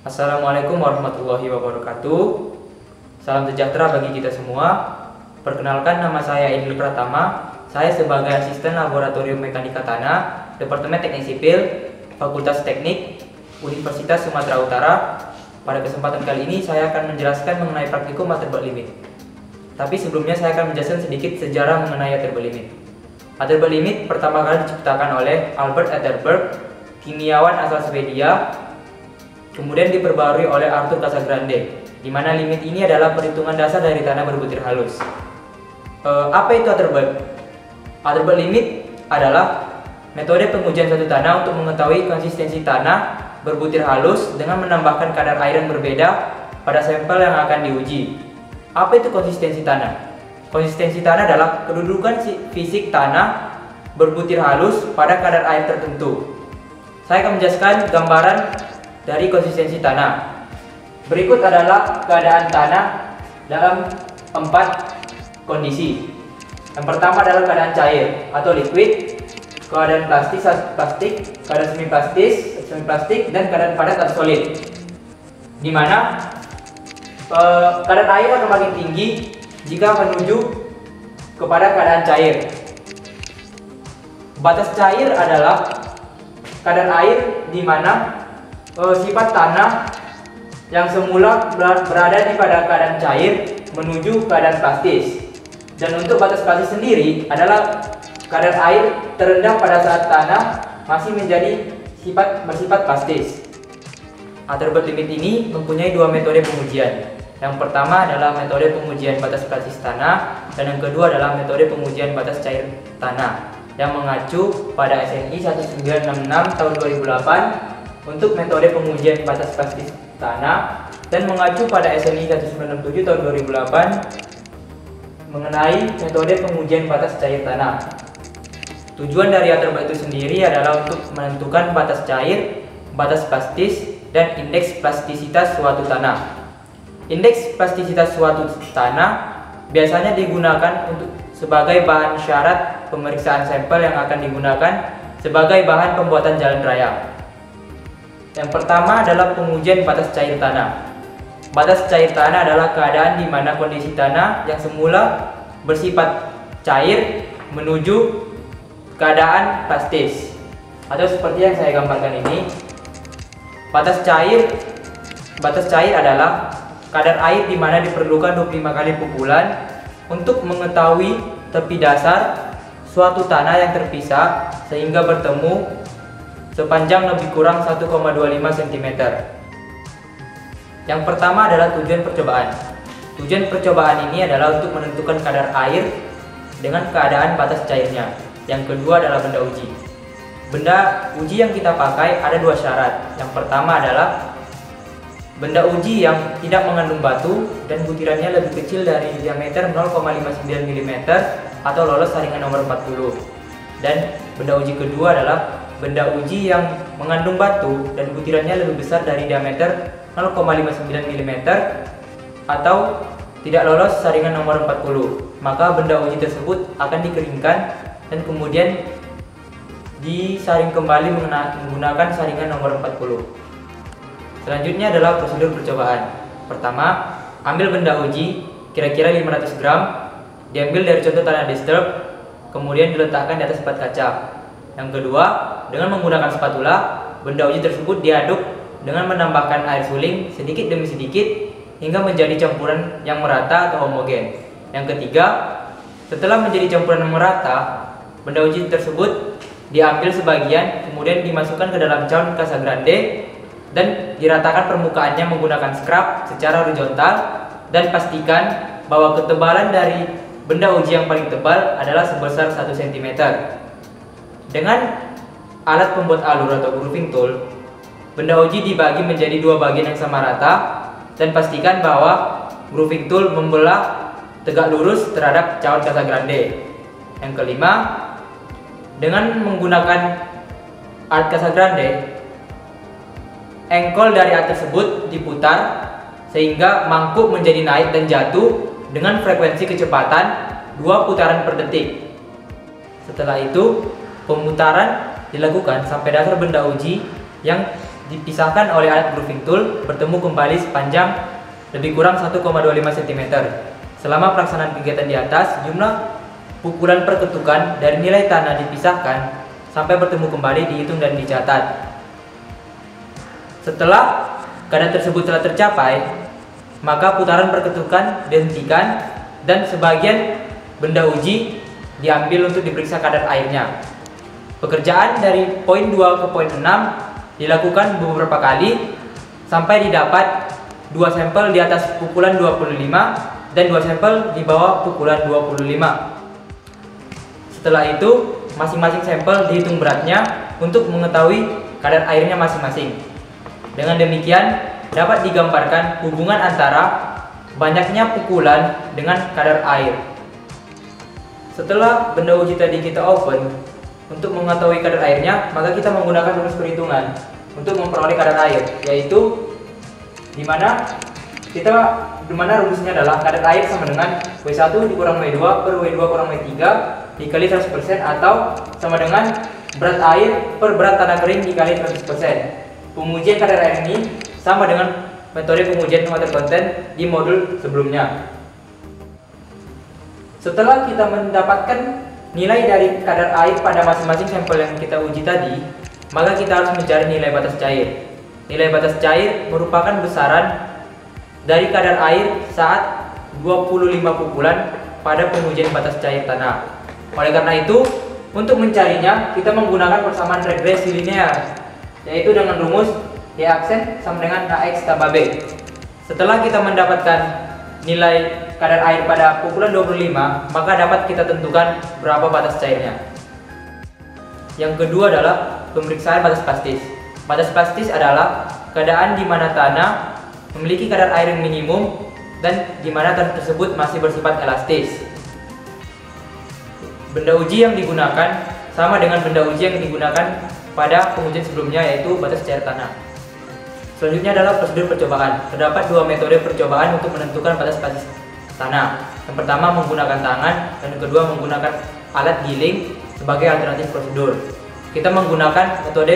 Assalamualaikum warahmatullahi wabarakatuh. Salam sejahtera bagi kita semua. Perkenalkan, nama saya Idil Pratama. Saya sebagai asisten laboratorium mekanika tanah, Departemen Teknik Sipil, Fakultas Teknik, Universitas Sumatera Utara. Pada kesempatan kali ini saya akan menjelaskan mengenai praktikum Atterberg limit. Tapi sebelumnya saya akan menjelaskan sedikit sejarah mengenai Atterberg limit. Atterberg limit pertama kali diciptakan oleh Albert Atterberg, kimiawan asal Swedia. Kemudian diperbarui oleh Arthur Casagrande, di mana limit ini adalah perhitungan dasar dari tanah berbutir halus. Apa itu Atterberg? Atterberg limit adalah metode pengujian suatu tanah untuk mengetahui konsistensi tanah berbutir halus dengan menambahkan kadar air yang berbeda pada sampel yang akan diuji. Apa itu konsistensi tanah? Konsistensi tanah adalah kedudukan fisik tanah berbutir halus pada kadar air tertentu. Saya akan menjelaskan gambaran dari konsistensi tanah. Berikut adalah keadaan tanah dalam 4 kondisi. Yang pertama adalah keadaan cair atau liquid, keadaan plastik, keadaan semi plastik, dan keadaan padat atau solid. Di mana keadaan air akan makin tinggi jika menuju kepada keadaan cair. Batas cair adalah keadaan air di mana sifat tanah yang semula berada pada keadaan cair menuju keadaan plastis. Dan untuk batas plastis sendiri adalah kadar air terendah pada saat tanah masih bersifat plastis. Atterberg limit ini mempunyai 2 metode pengujian. Yang pertama adalah metode pengujian batas plastis tanah, dan yang kedua adalah metode pengujian batas cair tanah yang mengacu pada SNI 1966 tahun 2008 untuk metode pengujian batas plastis tanah, dan mengacu pada SNI 1967 tahun 2008 mengenai metode pengujian batas cair tanah. Tujuan dari Atterberg itu sendiri adalah untuk menentukan batas cair, batas plastis, dan indeks plastisitas suatu tanah. Indeks plastisitas suatu tanah biasanya digunakan sebagai bahan syarat pemeriksaan sampel yang akan digunakan sebagai bahan pembuatan jalan raya. Yang pertama adalah pengujian batas cair tanah. Batas cair tanah adalah keadaan di mana kondisi tanah yang semula bersifat cair menuju keadaan plastis. Atau seperti yang saya gambarkan ini. Batas cair adalah kadar air di mana diperlukan 25 kali pukulan untuk mengetahui tepi dasar suatu tanah yang terpisah sehingga bertemu sepanjang lebih kurang 1,25 cm. Yang pertama adalah tujuan percobaan. Tujuan percobaan ini adalah untuk menentukan kadar air dengan keadaan batas cairnya. Yang kedua adalah benda uji. Benda uji yang kita pakai ada 2 syarat. Yang pertama adalah benda uji yang tidak mengandung batu dan butirannya lebih kecil dari diameter 0,59 mm atau lolos saringan nomor 40. Dan benda uji kedua adalah benda uji yang mengandung batu dan butirannya lebih besar dari diameter 0,59 mm atau tidak lolos saringan nomor 40. Maka benda uji tersebut akan dikeringkan dan kemudian disaring kembali menggunakan saringan nomor 40. Selanjutnya adalah prosedur percobaan. Pertama, ambil benda uji kira-kira 500 gram, diambil dari contoh tanah disturb, kemudian diletakkan di atas plat kaca. Yang kedua, dengan menggunakan spatula, benda uji tersebut diaduk dengan menambahkan air suling sedikit demi sedikit hingga menjadi campuran yang merata atau homogen. Yang ketiga, setelah menjadi campuran yang merata, benda uji tersebut diambil sebagian kemudian dimasukkan ke dalam cawan Casagrande dan diratakan permukaannya menggunakan scrub secara horizontal, dan pastikan bahwa ketebalan dari benda uji yang paling tebal adalah sebesar 1 cm. Dengan alat pembuat alur atau grooving tool, benda uji dibagi menjadi 2 bagian yang sama rata, dan pastikan bahwa grooving tool membelah tegak lurus terhadap cawan Casagrande. Yang kelima, dengan menggunakan alat Casagrande, engkol dari alat tersebut diputar sehingga mangkuk menjadi naik dan jatuh dengan frekuensi kecepatan 2 putaran per detik. Setelah itu, pemutaran dilakukan sampai dasar benda uji yang dipisahkan oleh alat grooving tool bertemu kembali sepanjang lebih kurang 1,25 cm. Selama pelaksanaan kegiatan di atas, jumlah pukulan perketukan dari nilai tanah dipisahkan sampai bertemu kembali dihitung dan dicatat. Setelah kadar tersebut telah tercapai, maka putaran perketukan dihentikan dan sebagian benda uji diambil untuk diperiksa kadar airnya. Pekerjaan dari poin 2 ke poin 6 dilakukan beberapa kali sampai didapat 2 sampel di atas pukulan 25 dan 2 sampel di bawah pukulan 25. Setelah itu, masing-masing sampel dihitung beratnya untuk mengetahui kadar airnya masing-masing. Dengan demikian, dapat digambarkan hubungan antara banyaknya pukulan dengan kadar air. Setelah benda uji tadi kita open, untuk mengetahui kadar airnya, maka kita menggunakan rumus perhitungan untuk memperoleh kadar air, yaitu dimana rumusnya adalah kadar air sama dengan W1 dikurang W2 per W2 kurang W3 dikali 100% atau sama dengan berat air per berat tanah kering dikali 100%. Pengujian kadar air ini sama dengan metode pengujian water content di modul sebelumnya. Setelah kita mendapatkan nilai dari kadar air pada masing-masing sampel yang kita uji tadi, maka kita harus mencari nilai batas cair. Nilai batas cair merupakan besaran dari kadar air saat 25 pukulan pada pengujian batas cair tanah. Oleh karena itu, untuk mencarinya kita menggunakan persamaan regresi linear, yaitu dengan rumus Y aksen sama dengan AX tambah B. Setelah kita mendapatkan nilai kadar air pada pukulan 25, maka dapat kita tentukan berapa batas cairnya. Yang kedua adalah pemeriksaan batas plastis. Batas plastis adalah keadaan di mana tanah memiliki kadar air yang minimum dan di mana tanah tersebut masih bersifat elastis. Benda uji yang digunakan sama dengan benda uji yang digunakan pada pengujian sebelumnya, yaitu batas cair tanah. Selanjutnya adalah prosedur percobaan. Terdapat 2 metode percobaan untuk menentukan batas plastis tanah. Yang pertama menggunakan tangan dan yang kedua menggunakan alat giling sebagai alternatif prosedur. Kita menggunakan metode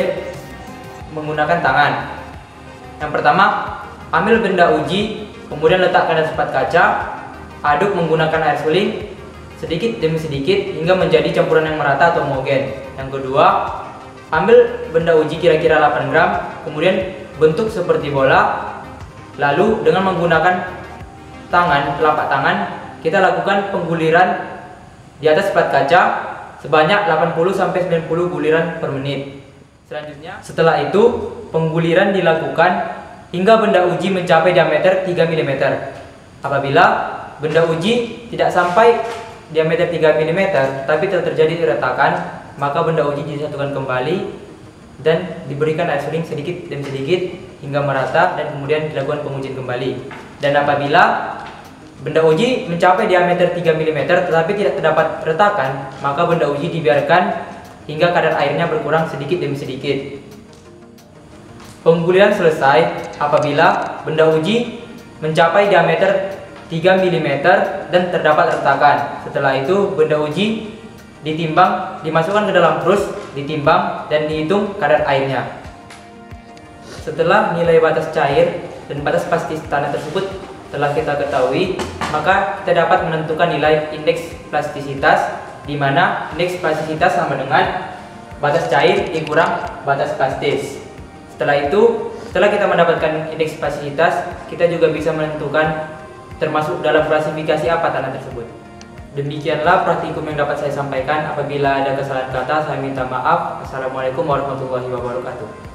menggunakan tangan. Yang pertama, ambil benda uji, kemudian letakkan di tempat kaca, aduk menggunakan air suling sedikit demi sedikit hingga menjadi campuran yang merata atau homogen. Yang kedua, ambil benda uji kira-kira 8 gram, kemudian bentuk seperti bola, lalu dengan menggunakan telapak tangan, kita lakukan pengguliran di atas plat kaca sebanyak 80-90 guliran per menit. Selanjutnya, setelah itu pengguliran dilakukan hingga benda uji mencapai diameter 3 mm. Apabila benda uji tidak sampai diameter 3 mm tapi telah terjadi retakan, maka benda uji disatukan kembali dan diberikan air suling sedikit demi sedikit hingga merata dan kemudian dilakukan pengujian kembali. Dan apabila benda uji mencapai diameter 3 mm tetapi tidak terdapat retakan, maka benda uji dibiarkan hingga kadar airnya berkurang sedikit demi sedikit. Pengguliran selesai apabila benda uji mencapai diameter 3 mm dan terdapat retakan. Setelah itu benda uji ditimbang, dimasukkan ke dalam krus, ditimbang dan dihitung kadar airnya. Setelah nilai batas cair dan batas plastis tanah tersebut telah kita ketahui, maka kita dapat menentukan nilai indeks plastisitas, di mana indeks plastisitas sama dengan batas cair dikurang batas plastis. Setelah itu, setelah kita mendapatkan indeks plastisitas, kita juga bisa menentukan termasuk dalam klasifikasi apa tanah tersebut. Demikianlah praktikum yang dapat saya sampaikan. Apabila ada kesalahan kata, saya minta maaf. Assalamualaikum warahmatullahi wabarakatuh.